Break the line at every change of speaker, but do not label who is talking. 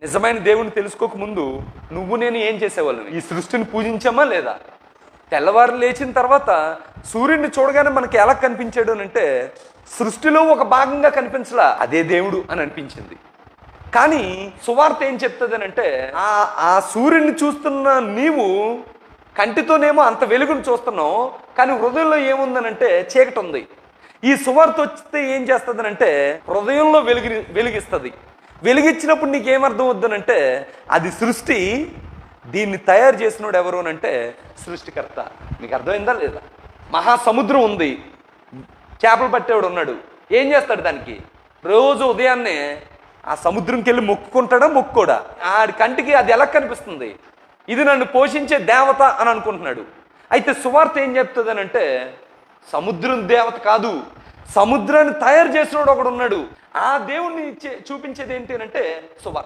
నిజమైన దేవుణ్ణి తెలుసుకోక ముందు నువ్వు నేను ఏం చేసేవాళ్ళం? ఈ సృష్టిని పూజించామా లేదా? తెల్లవారు లేచిన తర్వాత సూర్యుడిని చూడగానే మనకి ఎలా కనిపించాడు అని అంటే సృష్టిలో ఒక భాగంగా కనిపించలా, అదే దేవుడు అని అనిపించింది. కానీ సువార్త ఏం చెప్తుంది అని అంటే ఆ సూర్యుడిని చూస్తున్న నీవు కంటితోనేమో అంత వెలుగును చూస్తున్నావు, కానీ హృదయంలో ఏముందనంటే చీకటి ఉంది. ఈ సువార్త వస్తే ఏం చేస్తుందనంటే హృదయంలో వెలిగిస్తుంది. వెలిగించినప్పుడు నీకేమర్థం వద్దనంటే అది సృష్టి, దీన్ని తయారు చేసినోడు ఎవరు అనంటే సృష్టికర్త. నీకు అర్థమైందా లేదా? మహాసముద్రం ఉంది, చేపలు పట్టేవాడు ఉన్నాడు. ఏం చేస్తాడు దానికి? రోజు ఉదయాన్నే ఆ సముద్రంకి వెళ్ళి మొక్కుకుంటాడా మొక్కుకోడా? ఆడి కంటికి అది ఎలా కనిపిస్తుంది? ఇది నన్ను పోషించే దేవత అని అనుకుంటున్నాడు. అయితే సువార్త ఏం చెప్తుంది అని అంటే సముద్రం దేవత కాదు, సముద్రాన్ని తయారు చేసినోడు ఒకడు ఉన్నాడు. ఆ దేవుణ్ణి చూపించేది ఏంటి అని అంటే సువార్త.